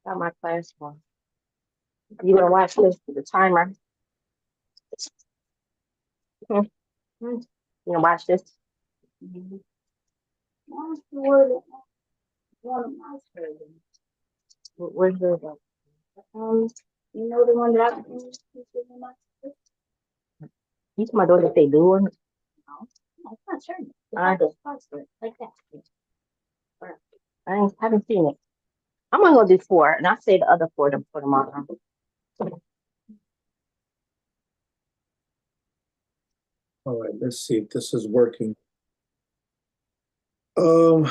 Got my class on. You gonna watch this? The timer. Mhm. You gonna watch this? Mhm. Where's one of my children? Where's the um? You know the one that I you my daughter that they doing? No, it's not sure. I just like that. Haven't seen it. I'm gonna go do four, and I'll say the other four for tomorrow. All right, let's see if this is working. All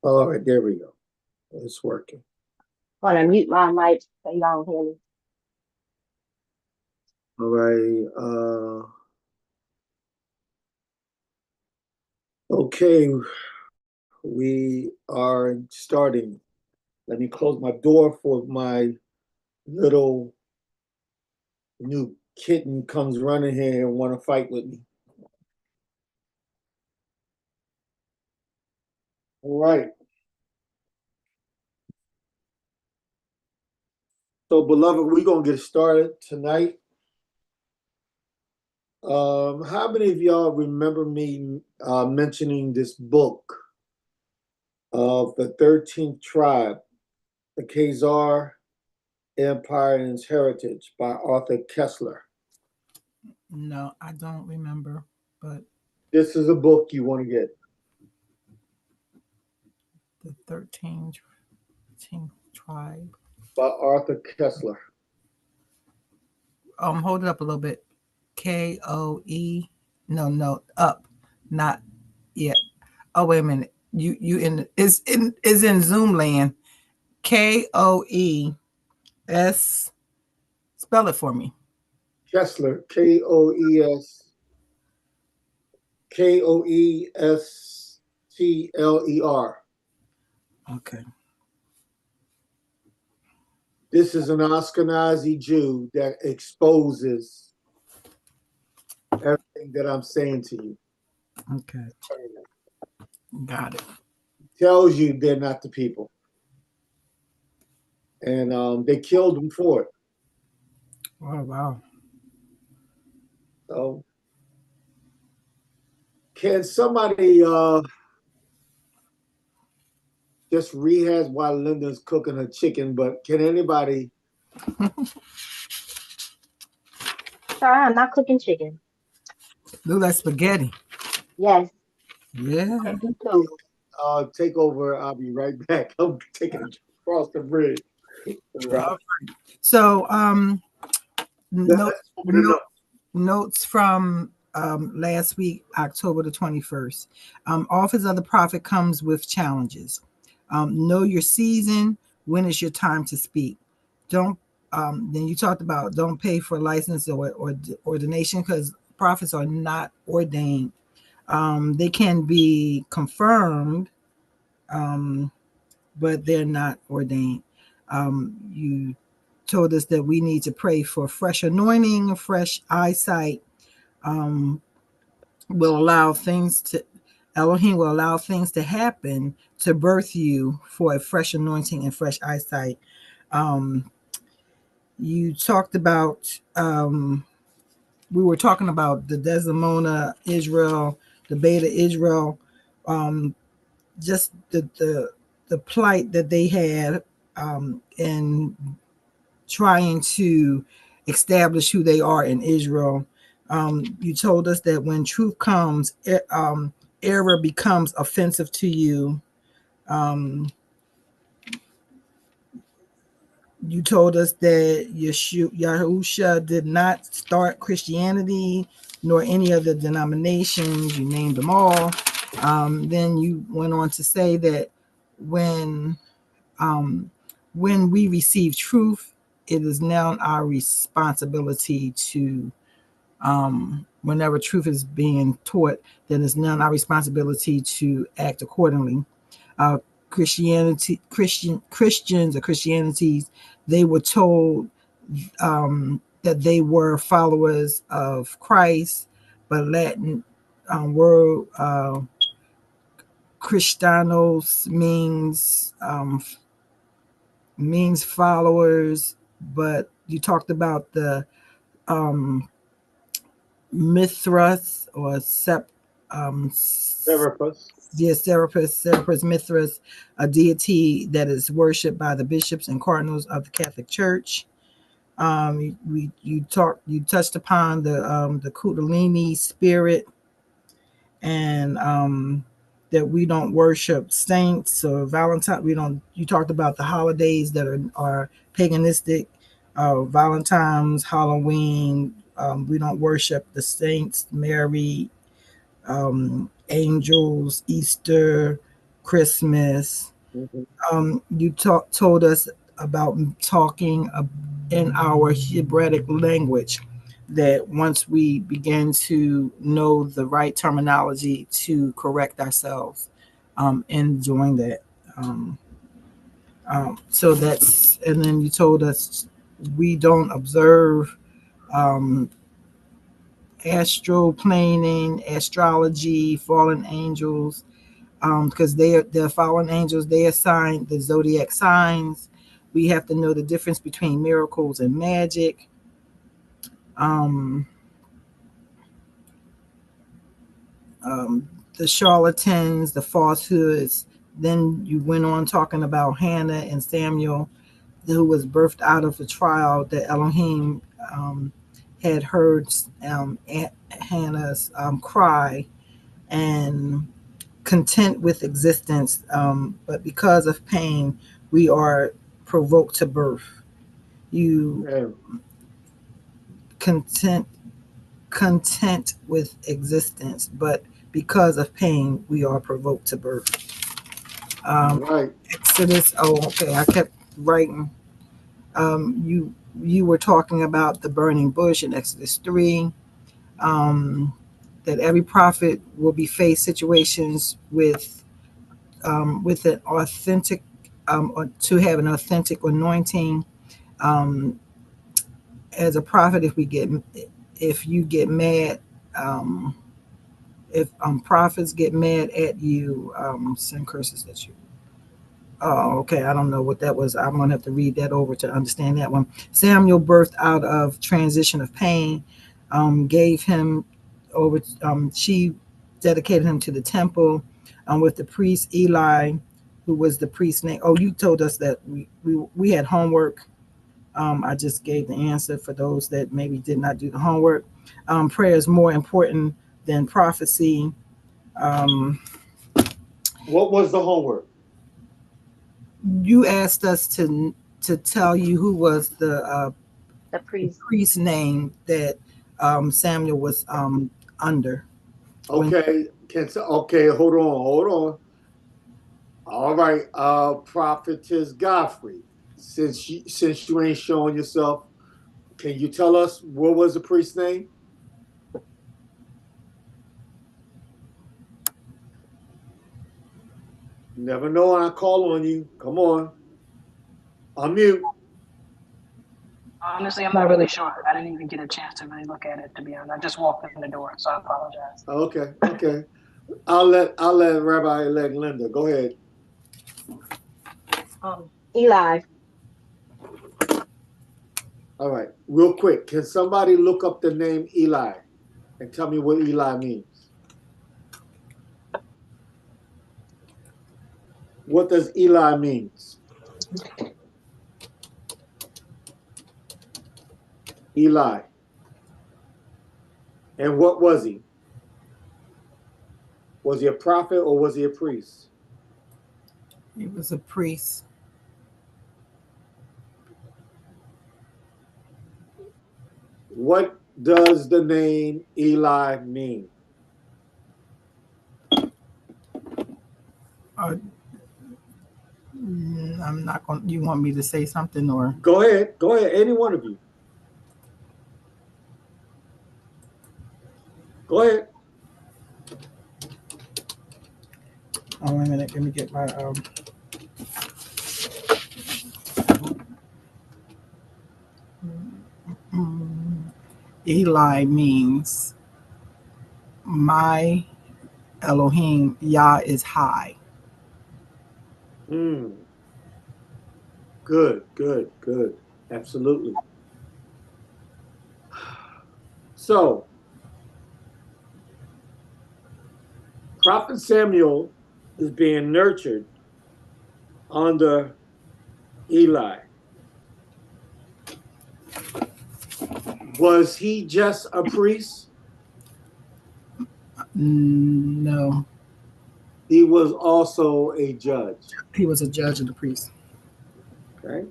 right, there we go. It's working. I'm gonna mute my mic so y'all don't hear me. All right. Okay, we are starting. Let me close my door for my little new kitten comes running here and want to fight with me. All right. So, beloved, we're gonna get started tonight. How many of y'all remember me mentioning this book of the 13th tribe, the Khazar Empire and its Heritage by Arthur Kessler? No, I don't remember, but This is a book you want to get. the 13th tribe. By Arthur Kessler. Hold it up a little bit. KOE. No, up. Not yet. Oh, wait a minute. You in is in Zoom land. KOES. Spell it for me. Kessler, Koestler. Okay. This is an Ashkenazi Jew that exposes everything that I'm saying to you. Okay. Got it. Tells you they're not the people. And they killed them for it. Oh, wow. So, can somebody just rehash while Linda's cooking her chicken? But can anybody? Sorry, I'm not cooking chicken. Look like spaghetti. Yes. Yeah. Take over. I'll be right back. I'm taking it across the bridge. So, notes from last week, October the 21st. Office of the prophet comes with challenges. Know your season. When is your time to speak? Don't. Then you talked about don't pay for license or ordination because prophets are not ordained. They can be confirmed, but they're not ordained. You told us that we need to pray for fresh anointing, fresh eyesight. Will allow things to Elohim will allow things to happen to birth you for a fresh anointing and fresh eyesight. You talked about we were talking about the Desdemona Israel, the Beta Israel, just the plight that they had in trying to establish who they are in Israel. You told us that when truth comes, error becomes offensive to you. You told us that Yahusha did not start Christianity nor any other denominations. You named them all. Then you went on to say that when we receive truth, it is now our responsibility to, whenever truth is being taught, then it's now our responsibility to act accordingly. Christians or Christianities, they were told that they were followers of Christ, but Latin word Christianos means followers, but you talked about the um, Mithras or Serapis. Serapis Mithras, a deity that is worshipped by the bishops and cardinals of the Catholic Church. You touched upon the Kundalini spirit, and that we don't worship saints or Valentine. We don't. You talked about the holidays that are paganistic, Valentine's, Halloween. We don't worship the saints, Mary, angels, Easter, Christmas. Mhm. You told us about talking in our Hebraic language, that once we begin to know the right terminology to correct ourselves in doing that. So that's, and then you told us we don't observe um, astroplaning, astrology, fallen angels, because they're fallen angels. They assign the zodiac signs. We have to know the difference between miracles and magic. Um, the charlatans, the falsehoods. Then you went on talking about Hannah and Samuel, who was birthed out of the trial that Elohim had heard Hannah's cry, and content with existence, but because of pain, we are provoked to birth. You And content with existence, but because of pain, we are provoked to birth. right. Exodus. Oh, okay. I kept writing. You were talking about the burning bush in Exodus 3. That every prophet will be faced situations with an authentic, or to have an authentic anointing. Um, as a prophet, if you get mad, um, if prophets get mad at you, send curses at you. Oh, okay. I don't know what that was. I'm gonna have to read that over to understand that one. Samuel, birthed out of transition of pain, gave him over. She dedicated him to the temple, with the priest Eli, who was the priest's name. Oh, you told us that we had homework. I just gave the answer for those that maybe did not do the homework. Prayer is more important than prophecy. Um, What was the homework? you asked us to tell you who was The priest. priest name that Samuel was under. Okay. Okay, hold on. All right, prophetess Godfrey. Since you ain't showing yourself, can you tell us what was the priest's name? Never know when I call on you. Come on. Unmute. Honestly, I'm not really sure. I didn't even get a chance to really look at it, to be honest. I just walked in the door, so I apologize. Okay. I'll let Rabbi elect Linda. Go ahead. Eli. All right. Real quick. Can somebody look up the name Eli and tell me what Eli means? What does Eli means? Eli. And what was he? Was he a prophet or was he a priest? He was a priest. What does the name Eli mean? Uh, I'm not going. You want me to say something or? Go ahead. Any one of you. Go ahead. Oh, wait a minute. Let me get my. Eli means my Elohim, Yah is high. Mm. Good, good, good. Absolutely. So, Prophet Samuel is being nurtured under Eli. Was he just a priest? No, He was also a judge. he was a judge of the priest. Okay.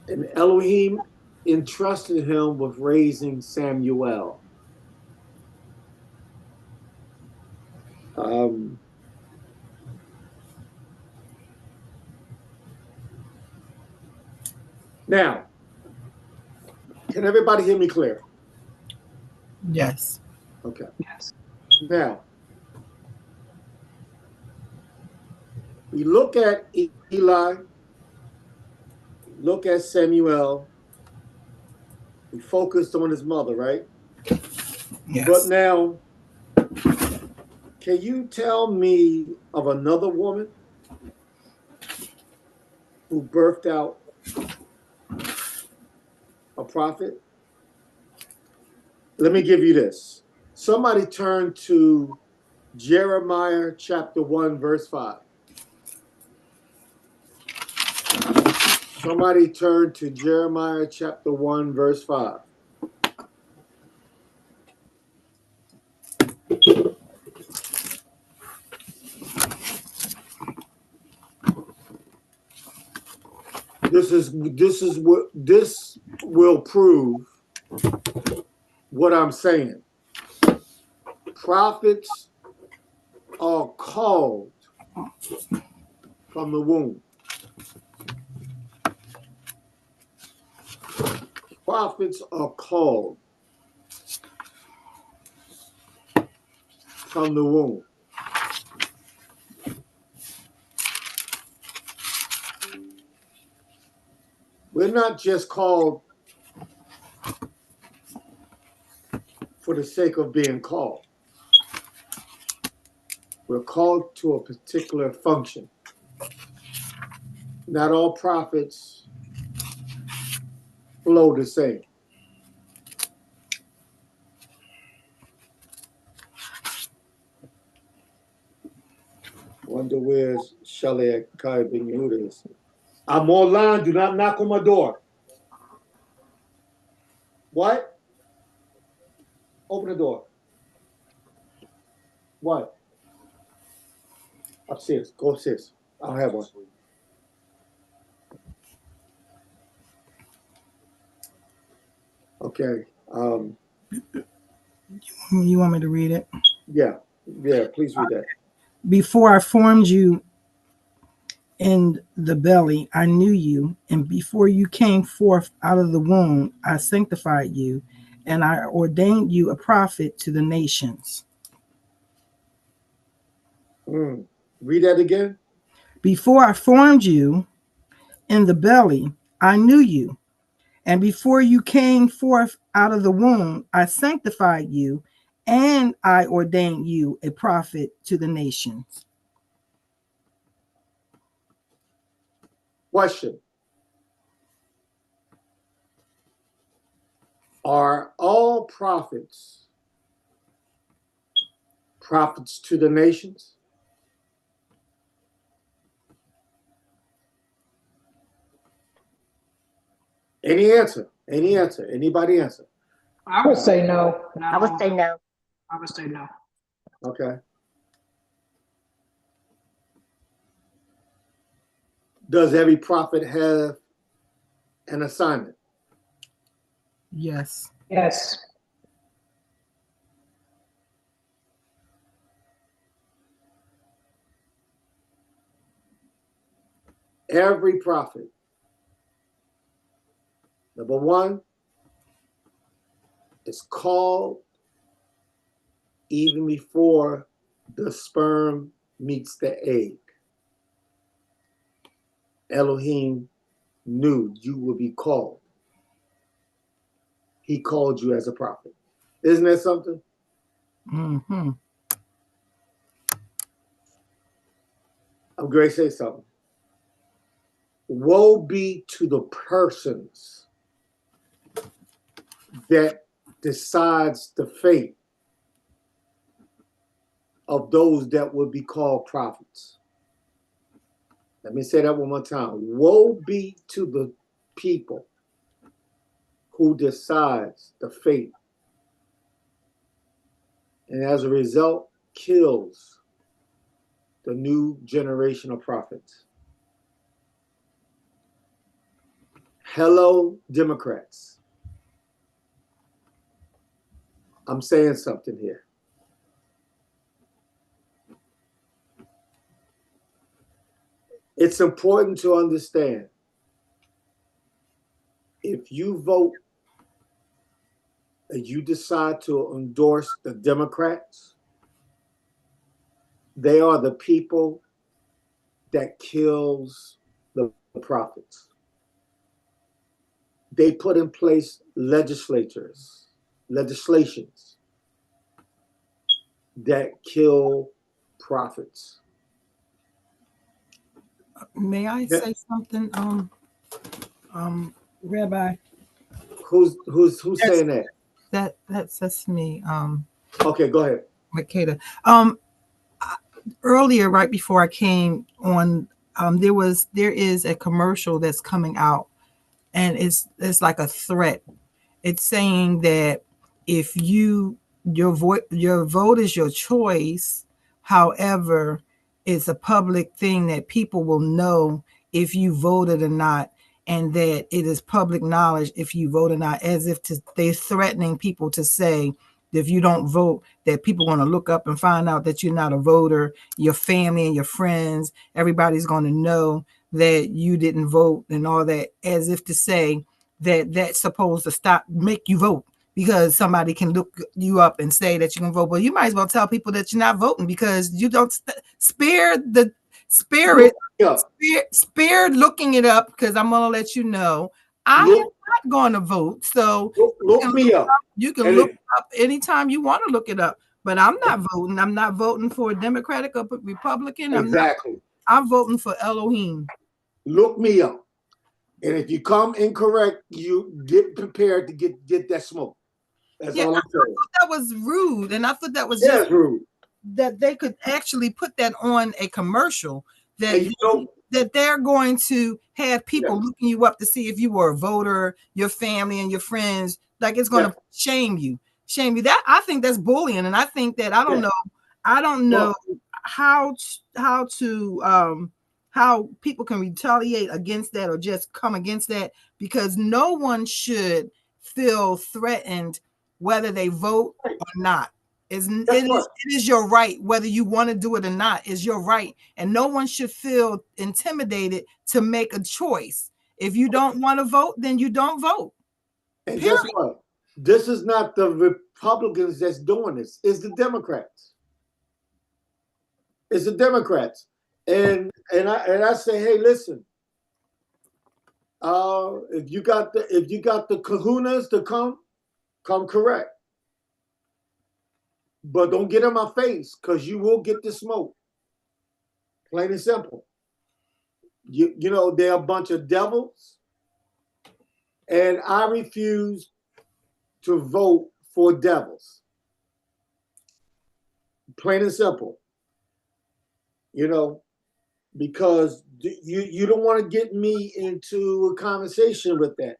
And Elohim entrusted him with raising Samuel. Um, now, can everybody hear me clear? Yes. Okay. Yes. Now, we look at Eli, look at Samuel. We focused on his mother, right? Yes. But now, can you tell me of another woman who birthed out a prophet? Let me give you this. Somebody turn to Jeremiah chapter 1, verse 5. Somebody turn to Jeremiah chapter 1, verse 5. This will prove what I'm saying. Prophets are called from the womb. Prophets are called from the womb. We're not just called for the sake of being called. We're called to a particular function. Not all prophets flow the same. Wonder where's Shalek Kai Ben Yehuda is. I'm online. Do not knock on my door. What? Open the door. What? Upstairs. Go upstairs. I don't have one. Okay. You want me to read it? Yeah. Please read that. Before I formed you in the belly, I knew you, and before you came forth out of the womb, I sanctified you, and I ordained you a prophet to the nations. Read that again. Before I formed you in the belly, I knew you, and before you came forth out of the womb, I sanctified you, and I ordained you a prophet to the nations. Question. Are all prophets to the nations? Any answer? Anybody answer? I would say no. I would say no. I would say no. Okay. Does every prophet have an assignment? Yes. Yes. Every prophet, number one, is called even before the sperm meets the egg. Elohim knew you would be called. He called you as a prophet. Isn't that something? Mm-hmm. I'm going to say something. Woe be to the persons that decides the fate of those that would be called prophets. Let me say that one more time. Woe be to the people who decides the fate, and as a result, kills the new generation of prophets. Hello, Democrats. I'm saying something here. It's important to understand, if you vote and you decide to endorse the Democrats, they are the people that kills the prophets. They put in place legislations that kill prophets. May I Yeah. say something, Rabbi? Who's That's- saying that? That's me, Okay, go ahead. Makeda. Earlier, right before I came on, there is a commercial that's coming out, and it's like a threat. It's saying that if your vote is your choice. However, it's a public thing that people will know if you voted or not, and that it is public knowledge if you vote or not, as if they're threatening people to say that if you don't vote, that people are going to look up and find out that you're not a voter. Your family and your friends, everybody's going to know that you didn't vote and all that, as if to say that that's supposed to make you vote, because somebody can look you up and say that you can vote. But you might as well tell people that you're not voting, because you don't spare the spirit, spare looking it up, because I'm going to let you know I am not going to vote. So look me up. You can look it up anytime you want to look it up. But I'm not voting. I'm not voting for a Democratic or Republican. Exactly. I'm voting for Elohim. Look me up. And if you come incorrect, you get prepared to get that smoke. That's all I'm saying. I thought that was rude, and I thought that was just rude. That they could actually put that on a commercial, that that they're going to have people looking you up to see if you were a voter, your family and your friends. Like, it's going to shame you. That, I think that's bullying, and I think that I don't know how people can retaliate against that or just come against that, because no one should feel threatened whether they vote or not. It is your right, whether you want to do it or not, is your right. And no one should feel intimidated to make a choice. If you don't want to vote, then you don't vote. And guess what? This is not the Republicans that's doing this. It's the Democrats. It's the Democrats. And I say, hey, listen. If you got the kahunas to come correct. But don't get in my face, because you will get the smoke. Plain and simple. You know, they're a bunch of devils. And I refuse to vote for devils. Plain and simple. You know, because you don't want to get me into a conversation with that.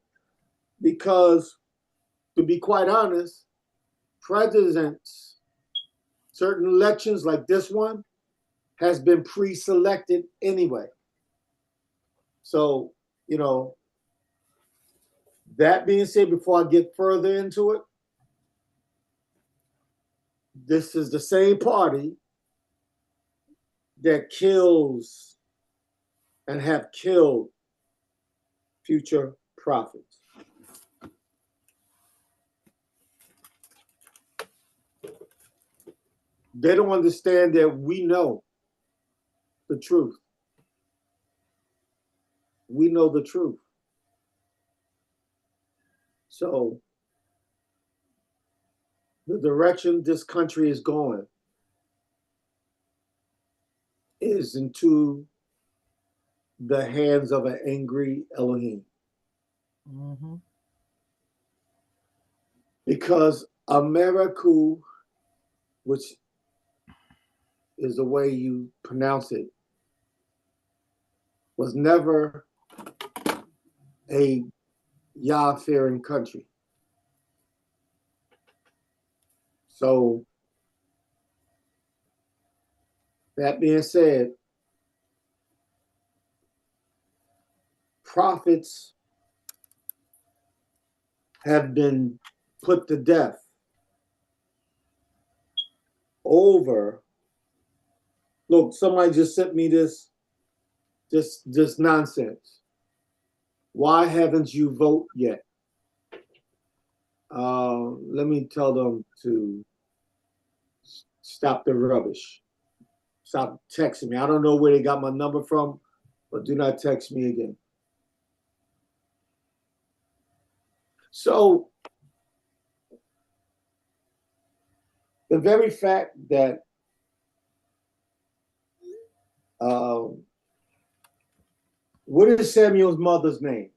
Because, to be quite honest, presidents, certain elections like this one, has been pre-selected anyway. So, you know, that being said, before I get further into it, this is the same party that kills and have killed future prophets. They don't understand that we know the truth. We know the truth. So the direction this country is going is into the hands of an angry Elohim. Mm-hmm. Because America, which is the way you pronounce it, was never a Yah-fearing country. So, that being said, prophets have been put to death over. Look, somebody just sent me this nonsense. Why haven't you voted yet? Let me tell them to stop the rubbish. Stop texting me. I don't know where they got my number from, but do not text me again. So, the very fact that what is Samuel's mother's name?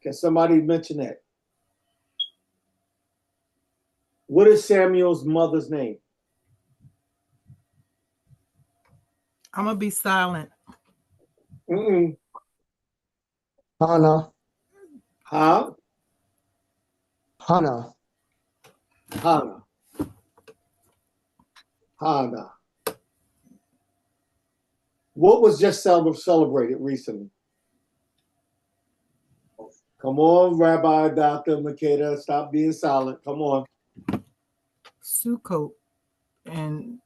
Can somebody mention that? What is Samuel's mother's name? I'm gonna be silent. Mm-mm. Hannah. Huh? Hannah. Hannah. Hannah. What was just celebrated recently? Come on, Rabbi Dr. Makeda, stop being silent. Come on. Sukkot and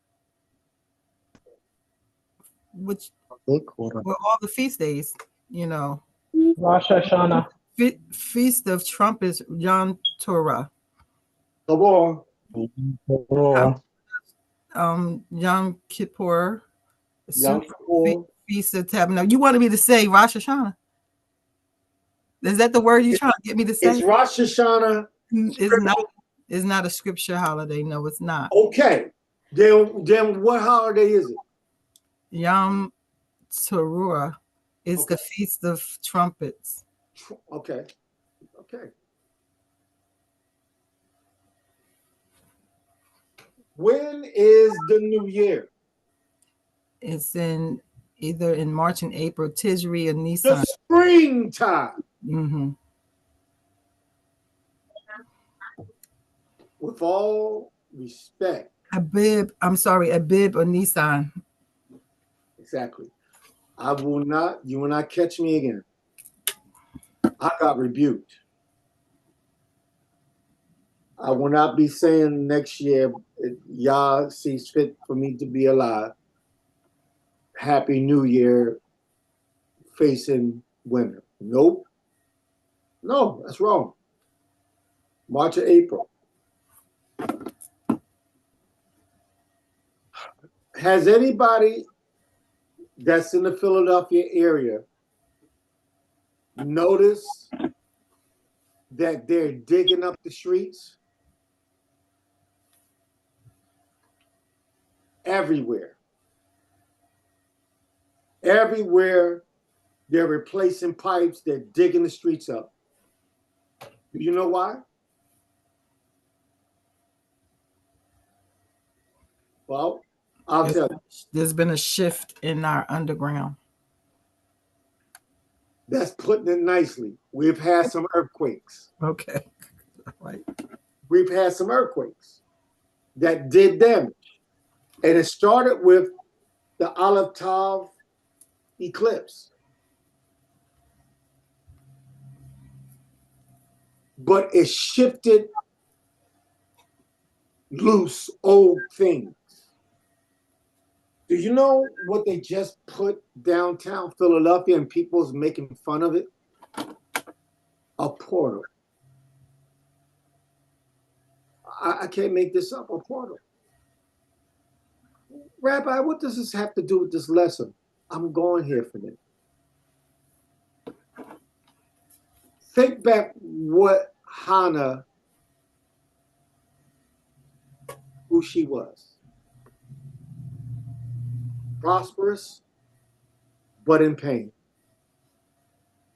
which Well, all the feast days, you know. Rosh Hashanah. Feast of Trumpets, Yom Torah. Come on. Yom Kippur, Yom Kippur. Feast of Tabernacle. You wanted me to say Rosh Hashanah? Is that the word you trying to get me to say? It's Rosh Hashanah. It's not a scripture holiday. No, it's not. Okay. Then what holiday is it? Yom Teruah is the Feast of Trumpets. Okay. Okay. When is the new year? It's either in March and April, Tishri or The Nisan. springtime. Mm-hmm. With all respect. Abib or Nisan. Exactly. You will not catch me again. I got rebuked. I will not be saying next year, Yah sees fit for me to be alive. Happy New Year facing winter. Nope. No, that's wrong. March or April. Has anybody that's in the Philadelphia area noticed that they're digging up the streets? Everywhere. Everywhere they're replacing pipes, they're digging the streets up. Do you know why? Well, I'll tell you. There's been a shift in our underground. That's putting it nicely. We've had some earthquakes. Okay. Right. We've had some earthquakes that did damage. And it started with the Aleph Tav eclipse. But it shifted loose old things. Do you know what they just put downtown Philadelphia and people's making fun of it? A portal. I can't make this up, a portal. Rabbi, what does this have to do with this lesson? I'm going here for this. Think back what Hannah, who she was. prosperous, but in pain.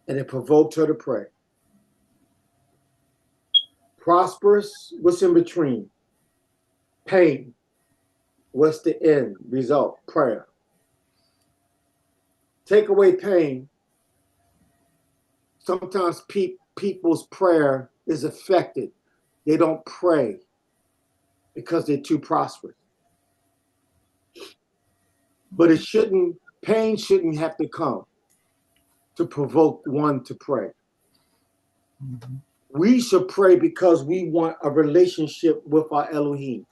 And it provoked her to pray. Prosperous, what's in between? Pain. What's the end result? Prayer. Take away pain. Sometimes people's prayer is affected. They don't pray because they're too prosperous. But pain shouldn't have to come to provoke one to pray. Mm-hmm. We should pray because we want a relationship with our Elohim.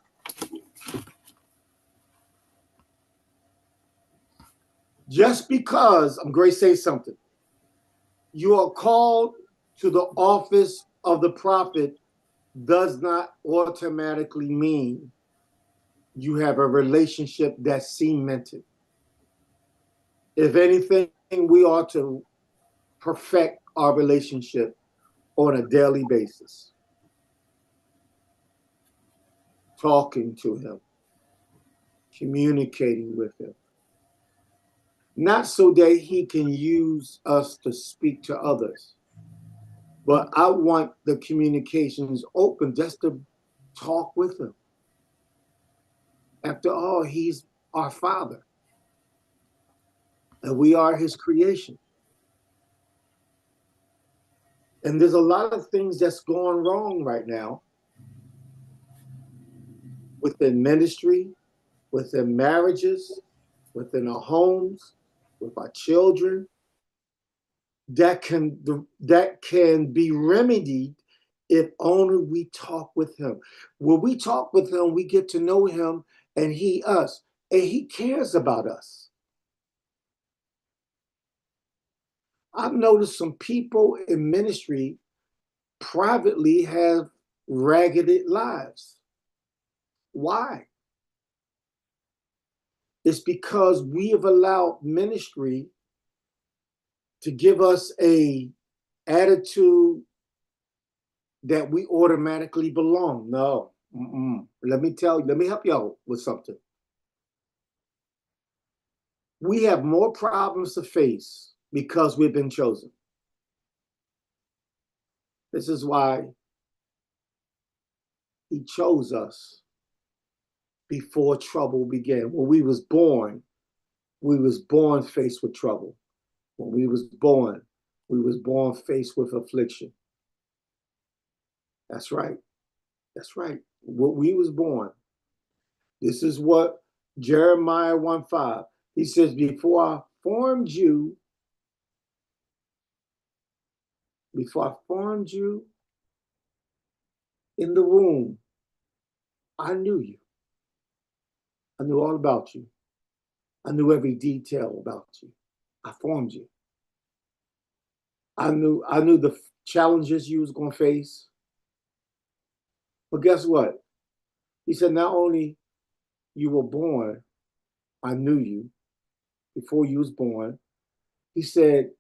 Just because, I'm going to say something, you are called to the office of the prophet does not automatically mean you have a relationship that's cemented. If anything, we ought to perfect our relationship on a daily basis. Talking to him, communicating with him. Not so that he can use us to speak to others, but I want the communications open just to talk with him. After all, he's our Father, and we are his creation. And there's a lot of things that's going wrong right now within ministry, within marriages, within our homes, with our children, that can be remedied if only we talk with him. When we talk with him, we get to know him and he us, and he cares about us. I've noticed some people in ministry privately have ragged lives. Why? It's because we have allowed ministry to give us a attitude that we automatically belong. No. Let me help y'all with something. We have more problems to face because we've been chosen. This is why he chose us before trouble began. When we was born faced with trouble. When we was born faced with affliction. That's right. That's right. When we was born. This is what Jeremiah 1:5. He says, before I formed you in the womb, I knew you. I knew all about you. I knew every detail about you. I formed you. I knew the challenges you was going to face. But guess what? He said, not only you were born, I knew you before you was born. He said,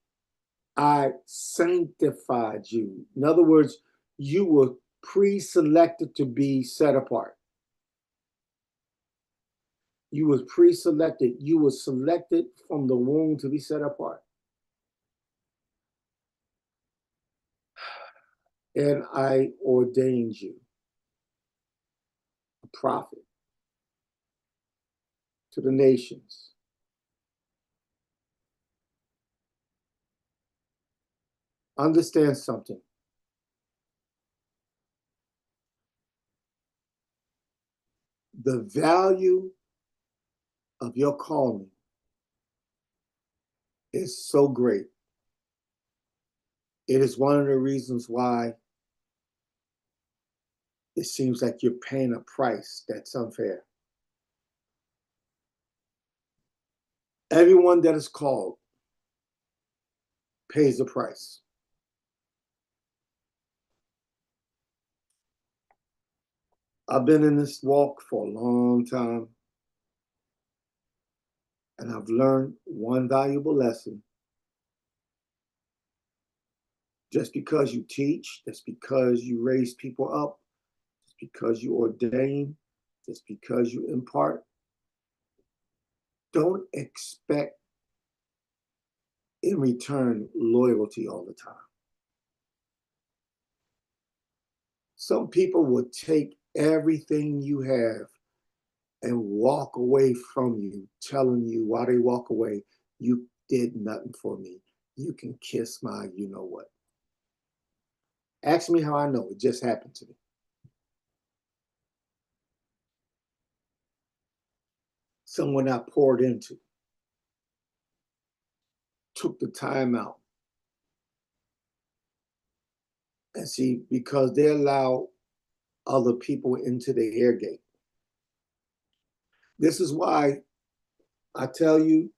I sanctified you. In other words, you were pre-selected to be set apart. You was pre-selected. You were selected from the womb to be set apart. And I ordained you a prophet to the nations. Understand something. The value of your calling is so great. It is one of the reasons why it seems like you're paying a price that's unfair. Everyone that is called pays a price. I've been in this walk for a long time, and I've learned one valuable lesson. Just because you teach, just because you raise people up, just because you ordain, just because you impart, don't expect in return loyalty all the time. Some people will take everything you have and walk away from you, telling you while they walk away, you did nothing for me. You can kiss my you know what. Ask me how I know. It just happened to me. Someone I poured into took the time out. And see, because they allow other people into the air gate. This is why I tell you,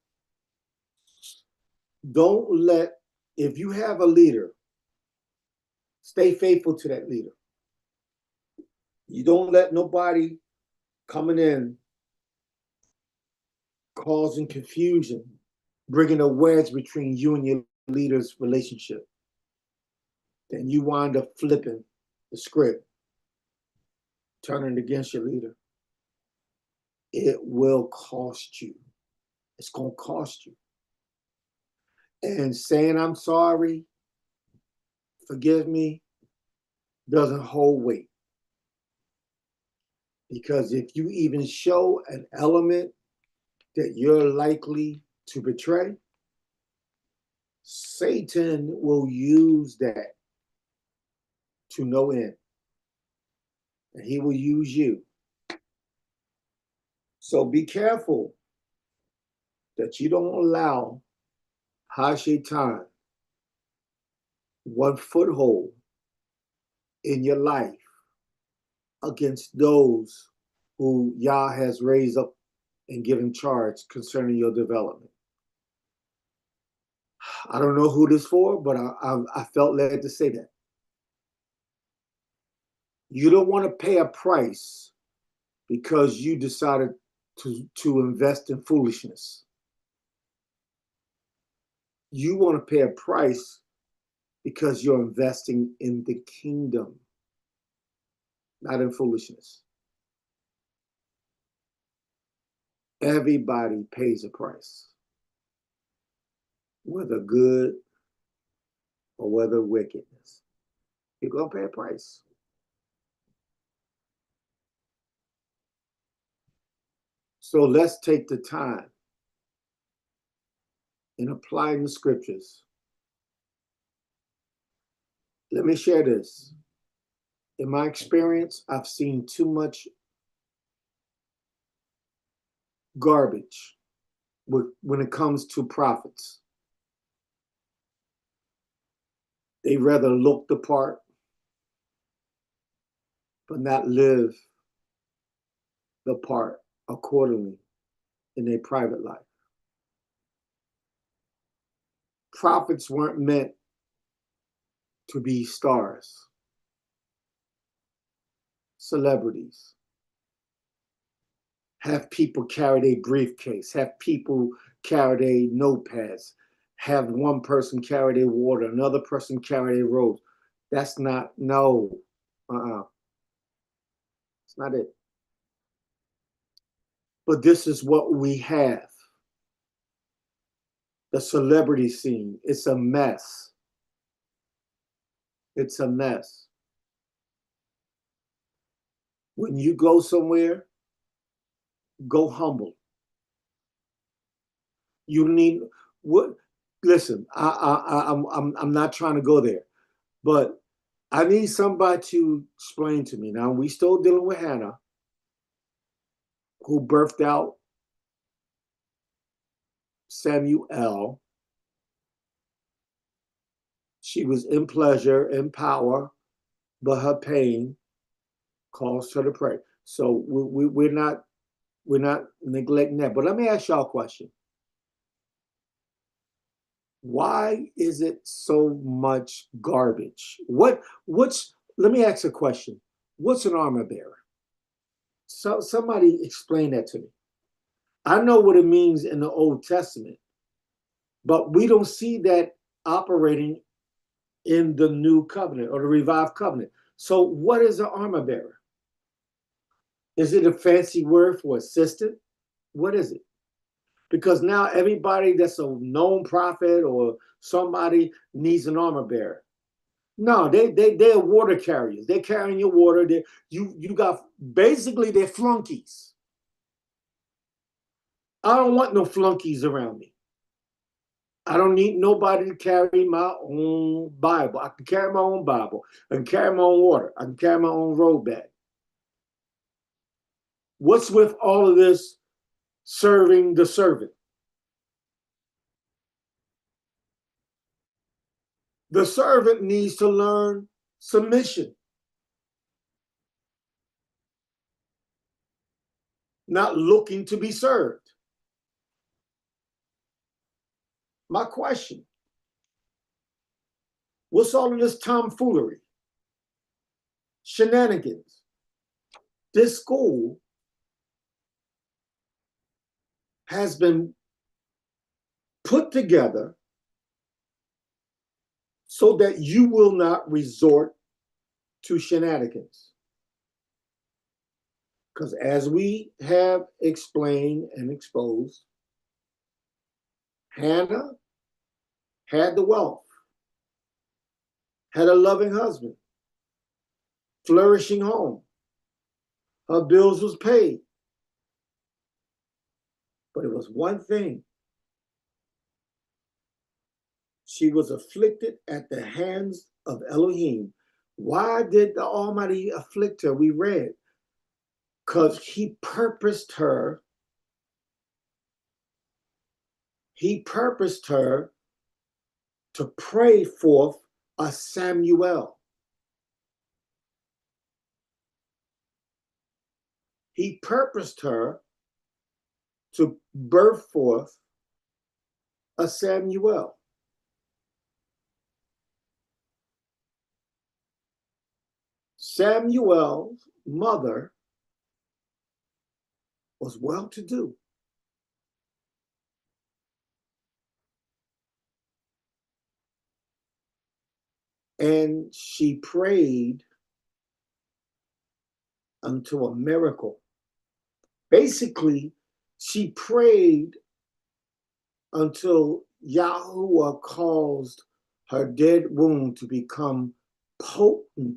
don't let, if you have a leader, stay faithful to that leader. You don't let nobody coming in causing confusion, bringing a wedge between you and your leader's relationship. Then you wind up flipping the script, turning against your leader. It will cost you. It's going to cost you. And saying I'm sorry, forgive me, doesn't hold weight. Because if you even show an element that you're likely to betray, Satan will use that to no end. And he will use you. So be careful that you don't allow Hashatan one foothold in your life against those who Yah has raised up and given charge concerning your development. I don't know who this for, but I felt led to say that. You don't want to pay a price because you decided to invest in foolishness. You want to pay a price because you're investing in the kingdom, not in foolishness. Everybody pays a price, whether good or whether wickedness. You're going to pay a price. So let's take the time in applying the scriptures. Let me share this. In my experience, I've seen too much garbage when it comes to prophets. They rather look the part, but not live the part accordingly in their private life. Prophets weren't meant to be stars, celebrities. Have people carry their briefcase, have people carry their notepads, have one person carry their water, another person carry their robes. That's not, no, it's not it. But this is what we have. The celebrity scene, it's a mess. It's a mess. When you go somewhere, go humble. You need what? Listen, I'm not trying to go there, but I need somebody to explain to me. Now we still dealing with Hannah, who birthed out Samuel. She was in pleasure, in power, but her pain caused her to pray. So we're not neglecting that. But let me ask y'all a question. Why is it so much garbage? Let me ask a question. What's an armor bearer? So somebody explain that to me. I know what it means in the Old Testament, but we don't see that operating in the new covenant or the revived covenant. So what is an armor bearer? Is it a fancy word for assistant? What is it? because now everybody that's a known prophet or somebody needs an armor bearer. No, they're water carriers. They're carrying your water. You got basically they're flunkies. I don't want no flunkies around me. I don't need nobody to carry my own Bible. I can carry my own Bible. I can carry my own water. I can carry my own robe bag. What's with all of this serving the servant? The servant needs to learn submission, not looking to be served. My question, what's all of this tomfoolery, shenanigans? This school has been put together so that you will not resort to shenanigans. Because as we have explained and exposed, Hannah had the wealth, had a loving husband, flourishing home. Her bills was paid. But it was one thing. She was afflicted at the hands of Elohim. Why did the Almighty afflict her? We read. Because he purposed her to pray forth a Samuel. He purposed her to birth forth a Samuel. Samuel's mother was well-to-do. And she prayed unto a miracle. Basically, she prayed until Yahuwah caused her dead womb to become potent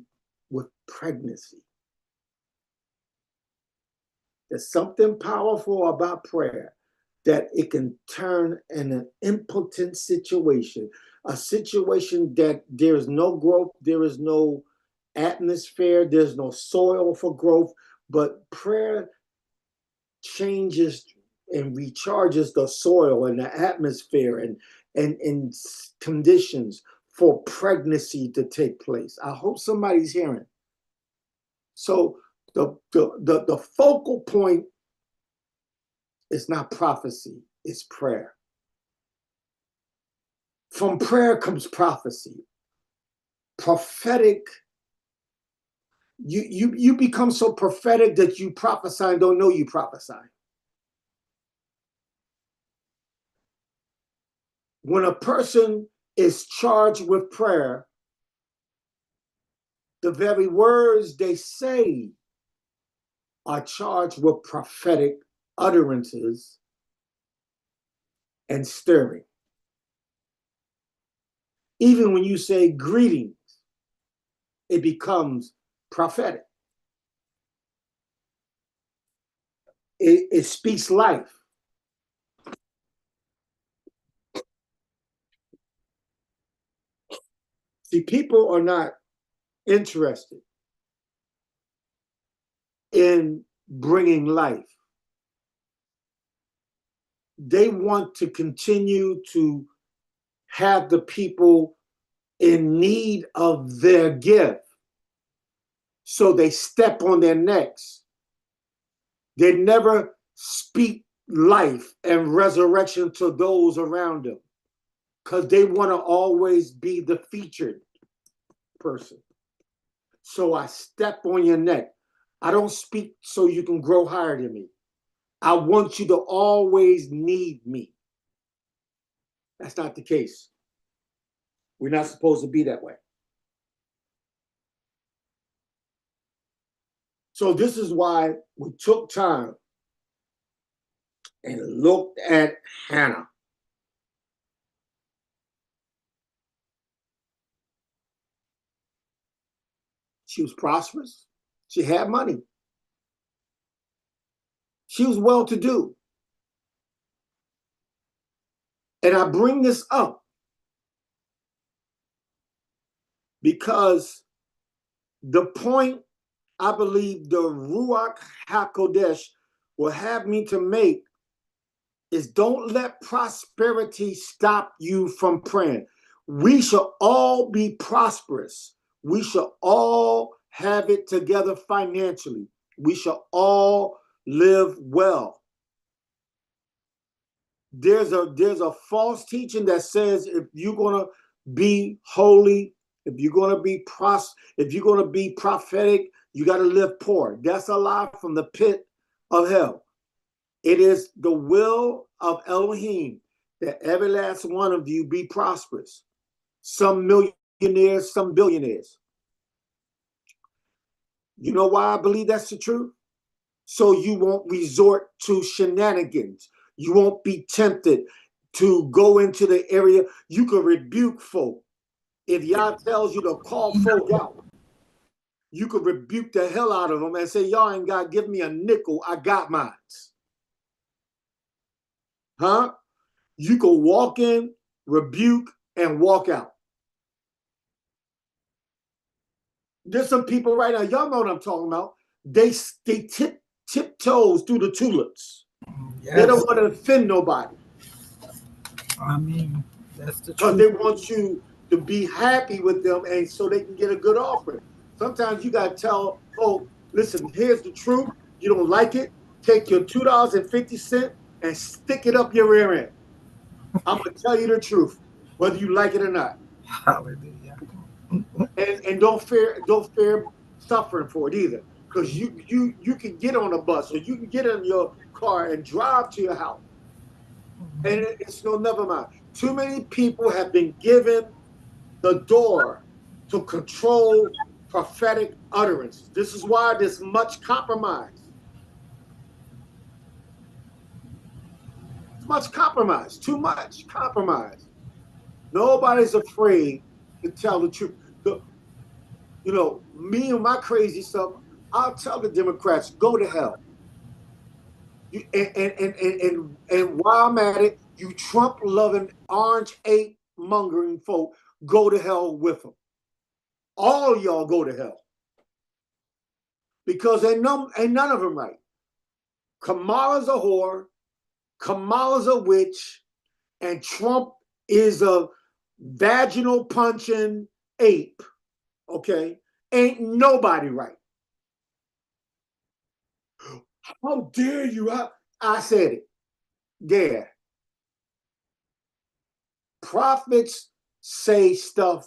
with pregnancy. There's something powerful about prayer, that it can turn in an impotent situation, a situation that there is no growth, there is no atmosphere, there's no soil for growth, but prayer changes and recharges the soil and the atmosphere and conditions for pregnancy to take place. I hope somebody's hearing. So the focal point is not prophecy, it's prayer. From prayer comes prophecy. Prophetic, you become so prophetic that you prophesy and don't know you prophesy. When a person is charged with prayer, the very words they say are charged with prophetic utterances and stirring. Even when you say greetings, it becomes prophetic. It speaks life. See, people are not interested in bringing life. They want to continue to have the people in need of their gift, so they step on their necks. They never speak life and resurrection to those around them, because they want to always be the featured person. So I step on your neck. I don't speak so you can grow higher than me. I want you to always need me. That's not the case. We're not supposed to be that way. So this is why we took time and looked at Hannah. She was prosperous. She had money. She was well-to-do. And I bring this up because the point I believe the Ruach HaKodesh will have me to make is don't let prosperity stop you from praying. We shall all be prosperous. We shall all have it together financially. We shall all live well. There's a false teaching that says if you're going to be holy, if you're going to be if you're going to be prophetic, you got to live poor. That's a lie from the pit of hell. It is the will of Elohim that every last one of you be prosperous. Some millionaires, some billionaires. You know why I believe that's the truth? So you won't resort to shenanigans. You won't be tempted to go into the area. You can rebuke folk. If Yah tells you to call folk out, you could rebuke the hell out of them and say, y'all ain't got to give me a nickel. I got mine. Huh? You could walk in, rebuke, and walk out. There's some people right now, y'all know what I'm talking about. They tiptoes through the tulips. Yes. They don't want to offend nobody. I mean, that's the because truth. they want you to be happy with them and so they can get a good offering. Sometimes you got to tell folks, listen, here's the truth. You don't like it, take your $2.50 and stick it up your rear end. I'm going to tell you the truth, whether you like it or not. Hallelujah. And don't fear suffering for it either. Because you can get on a bus or you can get in your car and drive to your house. And it's no, never mind. Too many people have been given the door to control prophetic utterances. This is why there's much compromise. It's much compromise, too much compromise. Nobody's afraid to tell the truth. You know, me and my crazy stuff, I'll tell the Democrats, go to hell. And while I'm at it, you Trump-loving, orange ape mongering folk, go to hell with them. All y'all go to hell. Because ain't none of them right. Kamala's a whore, Kamala's a witch, and Trump is a vaginal punching ape. Okay? Ain't nobody right. How dare you? I said it. Yeah. Prophets say stuff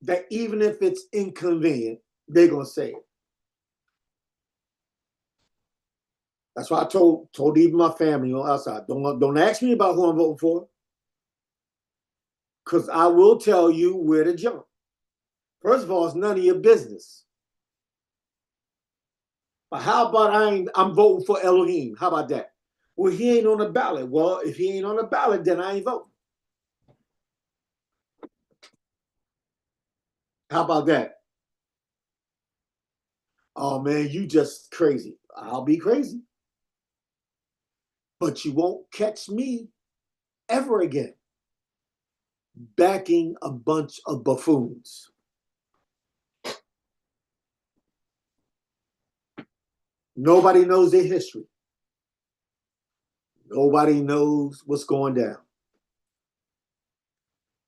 that even if it's inconvenient, they're going to say it. That's why I told even my family on outside, don't ask me about who I'm voting for, because I will tell you where to jump. First of all, it's none of your business. But how about I'm voting for Elohim? How about that? Well, he ain't on the ballot. Well, if he ain't on the ballot, then I ain't voting. How about that? Oh, man, you just crazy. I'll be crazy. But you won't catch me ever again backing a bunch of buffoons. Nobody knows their history. Nobody knows what's going down.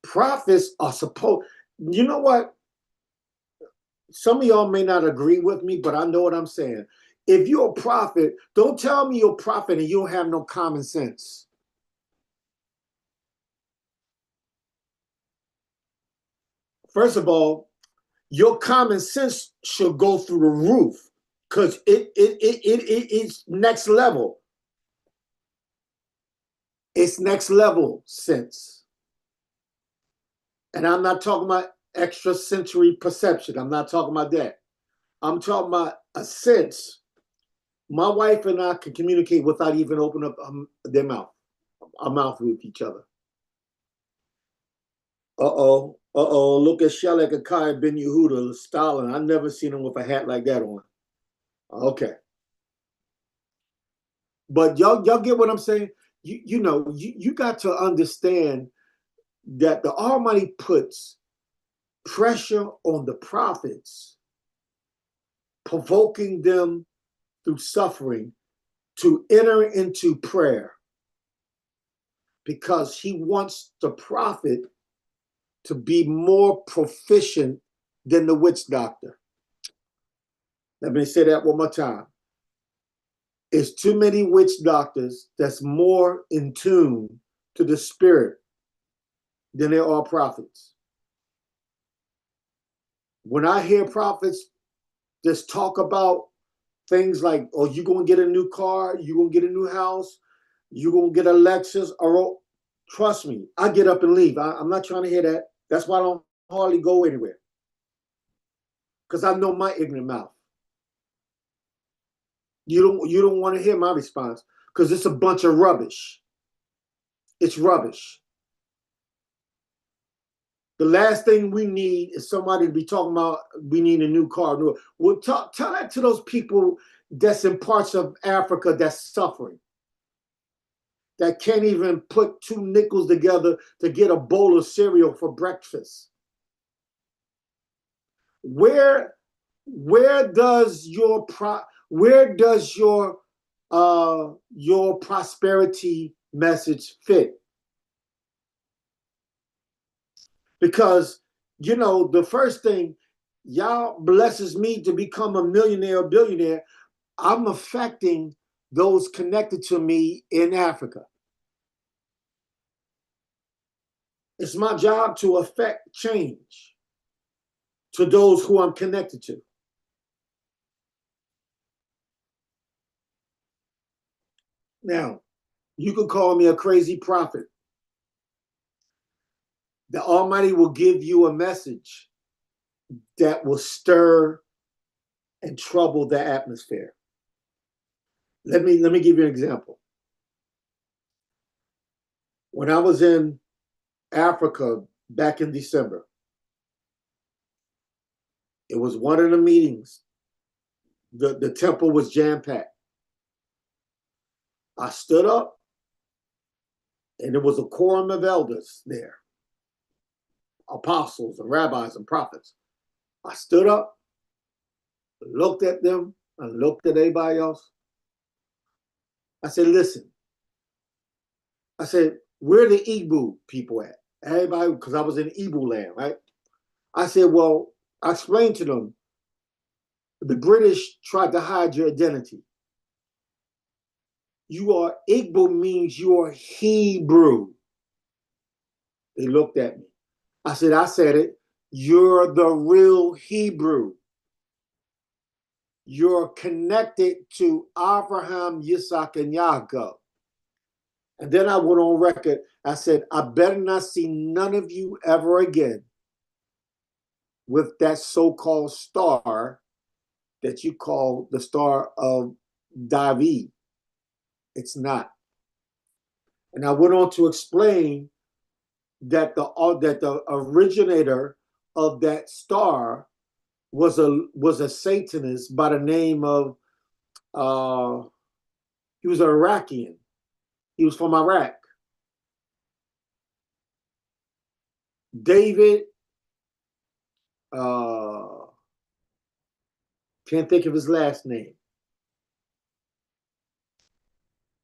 Prophets are supposed, you know what? Some of y'all may not agree with me, but I know what I'm saying. If you're a prophet, don't tell me you're a prophet and you don't have no common sense. First of all, your common sense should go through the roof because it's next level. It's next level sense. And I'm not talking about extrasensory perception. I'm not talking about that. I'm talking about a sense My wife and I can communicate without even opening up their mouth, our mouth with each other. Look at Shelek Akai Ben Yehuda, Stalin. I've never seen him with a hat like that on. Okay. But y'all get what I'm saying? You got to understand that the Almighty puts pressure on the prophets, provoking them through suffering to enter into prayer, because he wants the prophet to be more proficient than the witch doctor. Let me say that one more time. It's too many witch doctors that's more in tune to the spirit than there are prophets. When I hear prophets just talk about things like, oh, you're going to get a new car, you're going to get a new house, you're going to get a Lexus, or trust me, I get up and leave. I'm not trying to hear that. That's why I don't hardly go anywhere. Because I know my ignorant mouth. You don't want to hear my response, because it's a bunch of rubbish. It's rubbish. The last thing we need is somebody to be talking about we need a new car. Well, tell that to those people that's in parts of Africa that's suffering, that can't even put 2 nickels together to get a bowl of cereal for breakfast. Where does your prosperity message fit? Because, the first thing, y'all blesses me to become a millionaire or billionaire, I'm affecting those connected to me in Africa. It's my job to affect change to those who I'm connected to. Now, you could call me a crazy prophet. The Almighty will give you a message that will stir and trouble the atmosphere. Let me give you an example. When I was in Africa back in December, it was one of the meetings. The temple was jam-packed. I stood up, and there was a quorum of elders there, apostles and rabbis and prophets. I stood up, looked at them, and looked at everybody else. I said, listen. I said, where are the Igbo people at? Everybody, because I was in Igbo land, right? I said, well, I explained to them, the British tried to hide your identity. Igbo means you are Hebrew. They looked at me. I said it, you're the real Hebrew. You're connected to Abraham, Yitzhak, and Yaakov. And then I went on record. I said, I better not see none of you ever again with that so-called star that you call the Star of David. It's not. And I went on to explain that the originator of that star was a Satanist by the name of he was an Iraqian. He was from Iraq. David, can't think of his last name.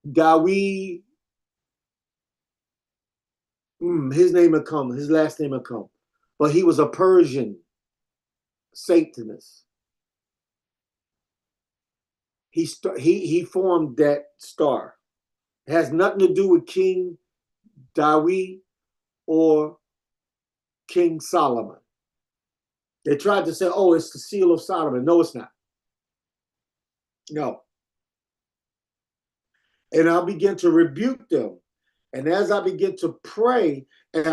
Dawi, his name had come, his last name had come. But he was a Persian Satanist. He formed that star. It has nothing to do with King Dawi or King Solomon. They tried to say, oh, it's the seal of Solomon. No, it's not. No. And I began to rebuke them. And as I began to pray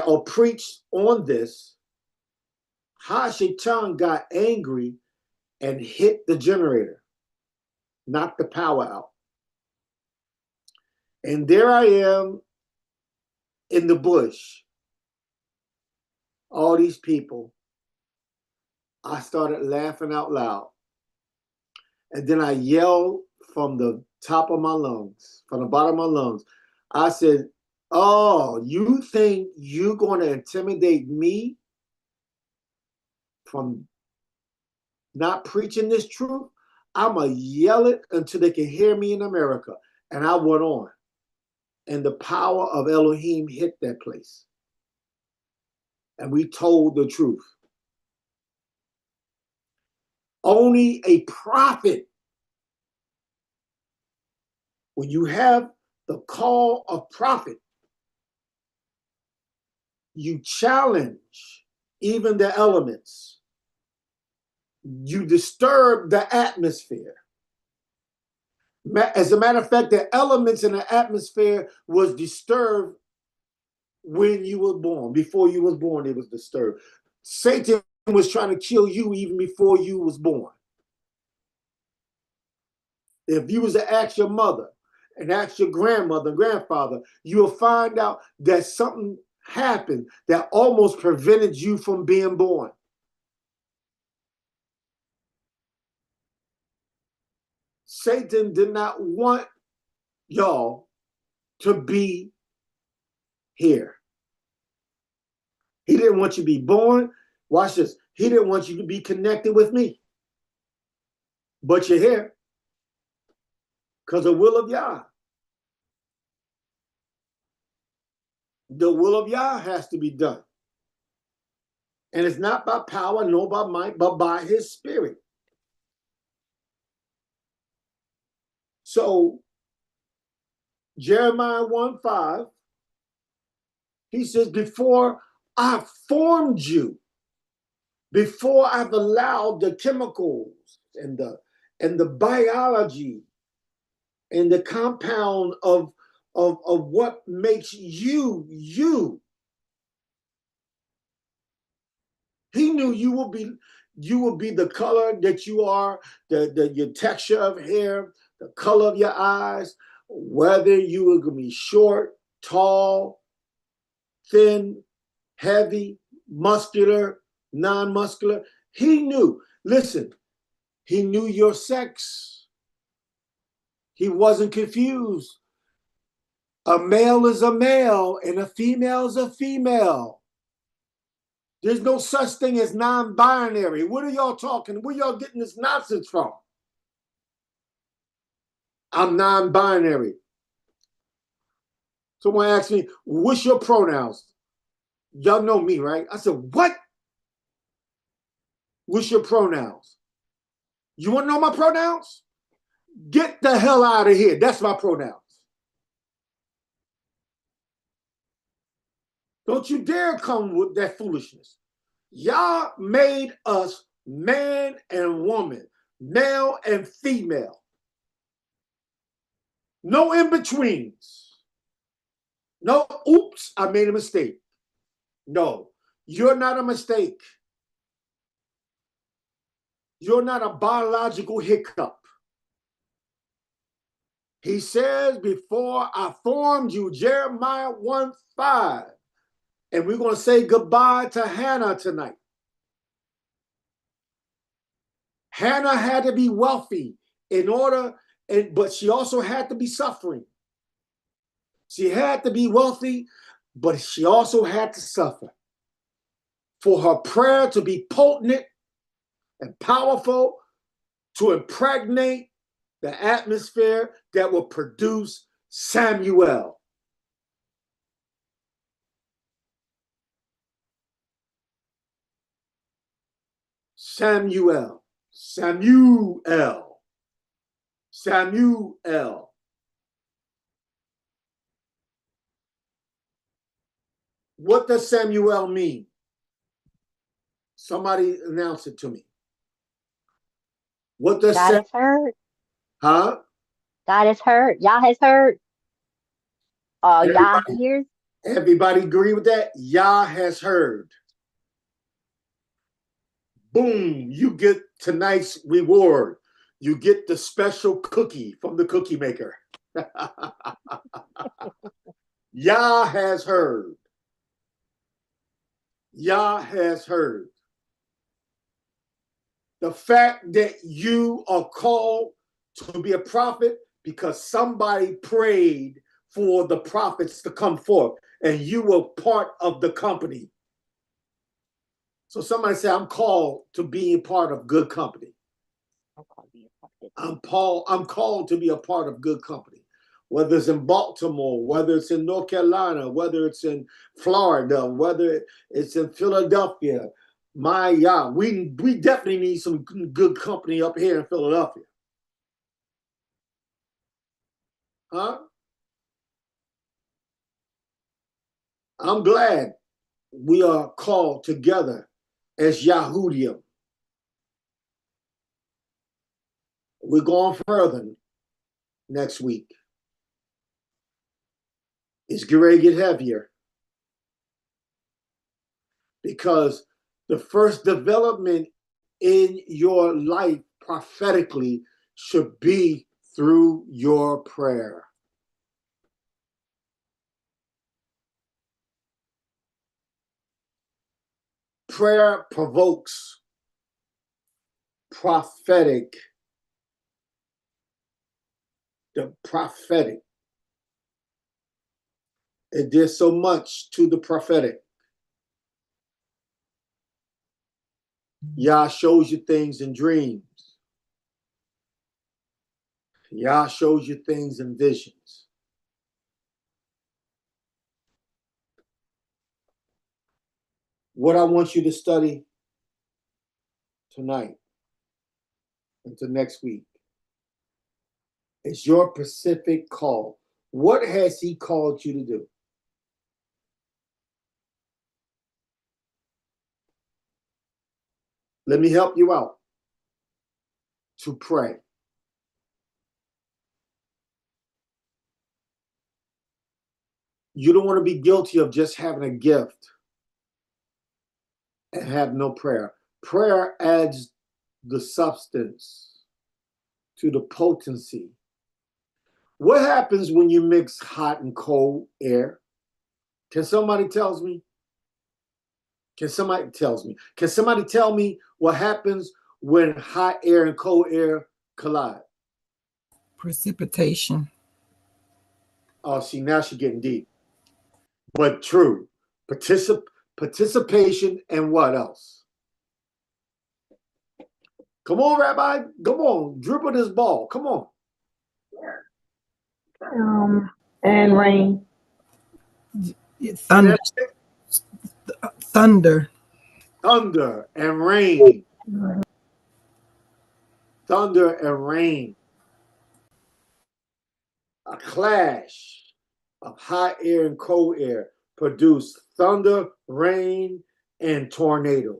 or preach on this, Hashatan got angry and hit the generator. knocked the power out. And there I am in the bush. All these people. I started laughing out loud. And then I yelled from the top of my lungs, from the bottom of my lungs. I said, oh, you think you're going to intimidate me from not preaching this truth? I'm going to yell it until they can hear me in America. And I went on. And the power of Elohim hit that place. And we told the truth. Only a prophet, when you have the call of prophet, you challenge even the elements. You disturb the atmosphere. As a matter of fact, the elements in the atmosphere was disturbed when you were born. Before you was born, it was disturbed. Satan was trying to kill you even before you was born. If you was to ask your mother and ask your grandmother and grandfather, you'll find out that something happened that almost prevented you from being born. Satan did not want y'all to be here. He didn't want you to be born. Watch this. He didn't want you to be connected with me. But you're here because the will of Yah. The will of Yah has to be done. And it's not by power, nor by might, but by his spirit. So, Jeremiah 1:5, he says, before I formed you, before I've allowed the chemicals and the biology and the compound of what makes you, you. He knew you will be the color that you are, your texture of hair, the color of your eyes, whether you were going to be short, tall, thin, heavy, muscular, non-muscular. He knew. Listen, he knew your sex. He wasn't confused. A male is a male and a female is a female. There's no such thing as non-binary. What are y'all talking? Where y'all getting this nonsense from? I'm non-binary. Someone asked me, what's your pronouns? Y'all know me, right? I said, what? What's your pronouns? You want to know my pronouns? Get the hell out of here. That's my pronouns. Don't you dare come with that foolishness. Yah made us man and woman, male and female. No in-betweens. No, oops, I made a mistake. No, you're not a mistake. You're not a biological hiccup. He says, before I formed you, Jeremiah 1:5. And we're going to say goodbye to Hannah tonight. Hannah had to be wealthy but she also had to be suffering. She had to be wealthy, but she also had to suffer. For her prayer to be potent and powerful, to impregnate the atmosphere that will produce Samuel. Samuel. Samuel. Samuel. What does Samuel mean? Somebody announce it to me. What does God has heard. Huh? God has heard. Yah has heard. Yah hears. Everybody agree with that? Yah has heard. Boom, you get tonight's reward. you get the special cookie from the cookie maker. Yah has heard. Yah has heard. The fact that you are called to be a prophet because somebody prayed for the prophets to come forth and you were part of the company. So somebody say, I'm called to be a part of good company. I'm called to be a part of good company. Whether it's in Baltimore, whether it's in North Carolina, whether it's in Florida, whether it's in Philadelphia, we definitely need some good company up here in Philadelphia. Huh? I'm glad we are called together as Yahudim. We're going further next week. It's going to get heavier because the first development in your life prophetically should be through your prayer. Prayer provokes the prophetic. It did so much to the prophetic. Yah shows you things in dreams. Yah shows you things in visions. What I want you to study tonight into next week is your specific call. What has he called you to do? Let me help you out. To pray. You don't want to be guilty of just having a gift and have no prayer. Prayer adds the substance to the potency. What happens when you mix hot and cold air? Can somebody tell me? Can somebody tell me what happens when hot air and cold air collide? Precipitation. Oh, see, now she's getting deep. But true. Participation and what else? Come on, Rabbi. Come on. Dribble this ball. Come on. And rain. Thunder. Thunder. Thunder and rain. Thunder and rain. A clash of hot air and cold air produce thunder, rain, and tornadoes.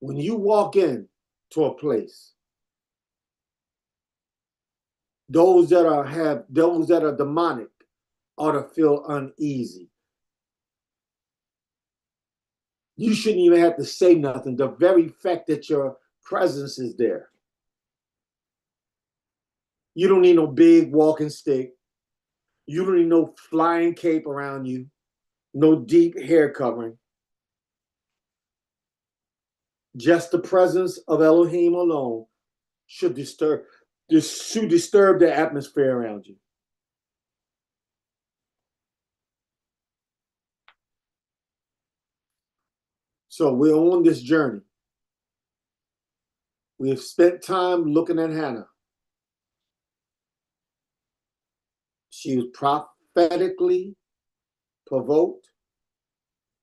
When you walk in to a place, those that are demonic ought to feel uneasy. You shouldn't even have to say nothing. The very fact that your presence is there. You don't need no big walking stick. You don't need no flying cape around you. No deep hair covering. Just the presence of Elohim alone should disturb the atmosphere around you. So we're on this journey. We have spent time looking at Hannah. She was prophetically provoked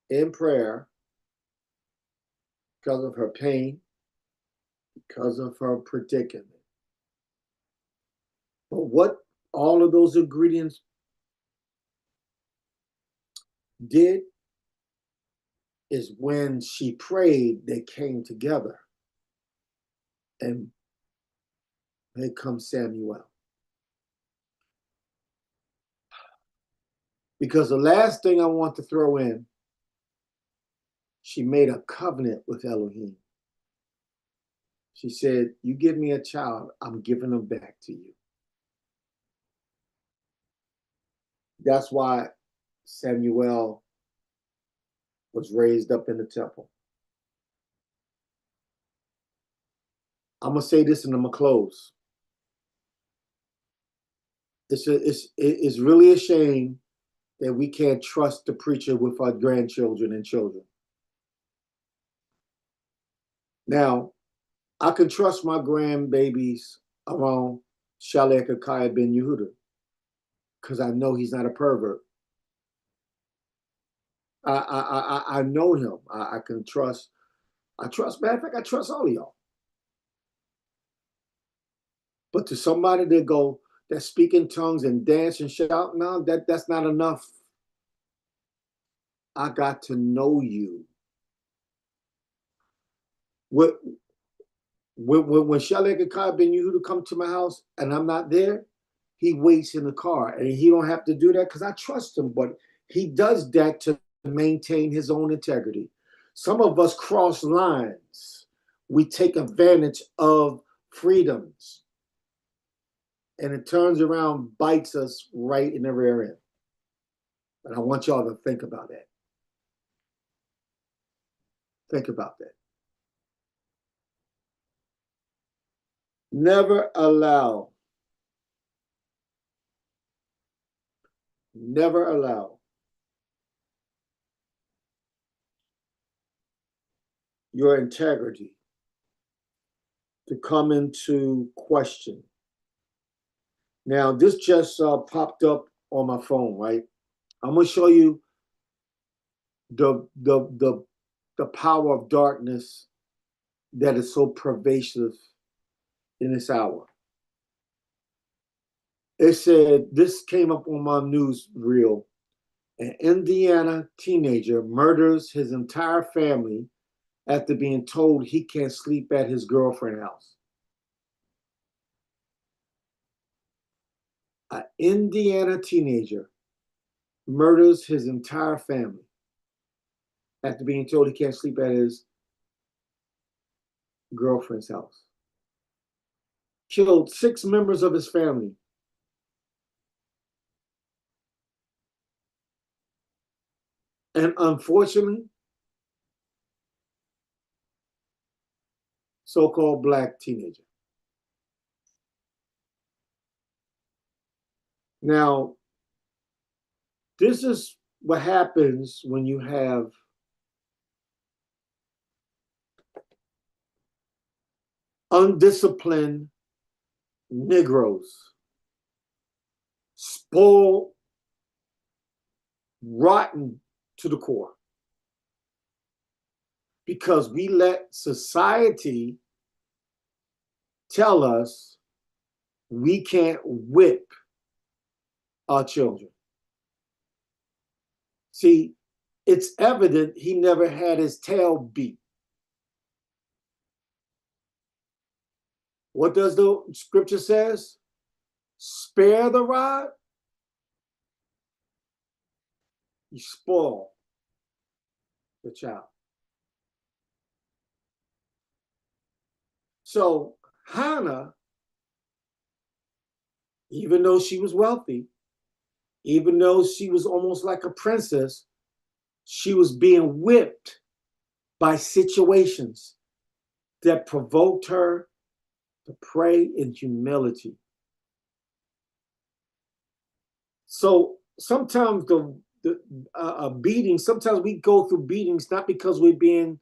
in prayer because of her pain, because of her predicament. But what all of those ingredients did is when she prayed, they came together. And here comes Samuel. Because the last thing I want to throw in, she made a covenant with Elohim. She said, you give me a child, I'm giving him back to you. That's why Samuel was raised up in the temple. I'm going to say this and I'm going to close. It's really a shame that we can't trust the preacher with our grandchildren and children. Now, I can trust my grandbabies around Shalek Akai ben Yehuda because I know he's not a pervert. I know him. I can trust. Matter of fact, I trust all of y'all. But to somebody that speak in tongues and dance and shout, no, that's not enough. I got to know you. When Shalek Akai ben Yehuda come to my house and I'm not there, he waits in the car, and he don't have to do that because I trust him. But he does that to maintain his own integrity. Some of us cross lines. We take advantage of freedoms, and it turns around, bites us right in the rear end. And I want y'all to think about that. Think about that. Never allow your integrity to come into question. Now, this just popped up on my phone, right? I'm going to show you the power of darkness that is so pervasive in this hour. It said, this came up on my news reel. An Indiana teenager murders his entire family after being told he can't sleep at his girlfriend's house. An Indiana teenager murders his entire family after being told he can't sleep at his girlfriend's house. Killed 6 members of his family. And unfortunately, so-called black teenager. Now, this is what happens when you have undisciplined Negroes, spoiled, rotten to the core. Because we let society tell us we can't whip our children. See, it's evident he never had his tail beat. What does the scripture says? Spare the rod, you spoil the child. So Hannah, even though she was wealthy, even though she was almost like a princess, she was being whipped by situations that provoked her to pray in humility. So sometimes a beating, sometimes we go through beatings not because we're being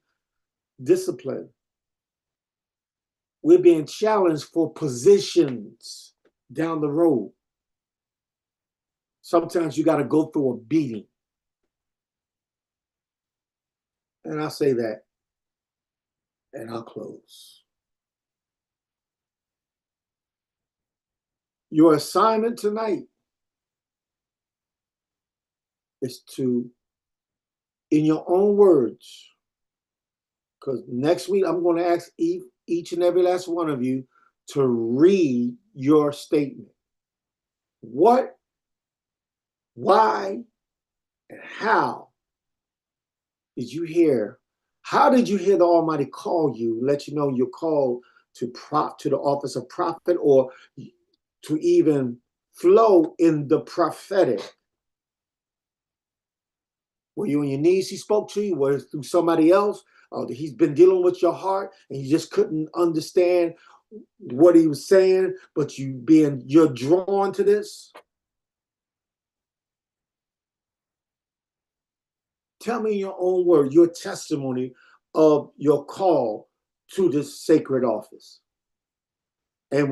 disciplined. We're being challenged for positions down the road. Sometimes you got to go through a beating. And I'll say that, and I'll close. Your assignment tonight is to, in your own words, because next week I'm going to ask each and every last one of you to read your statement. What, why, and how did you hear How did you hear the Almighty call you, let you know you're called to the office of prophet, or to even flow in the prophetic? Were you on your knees, he spoke to you? Was it through somebody else? He's been dealing with your heart and you just couldn't understand what he was saying, but you're drawn to this? Tell me your own word, your testimony of your call to this sacred office. And with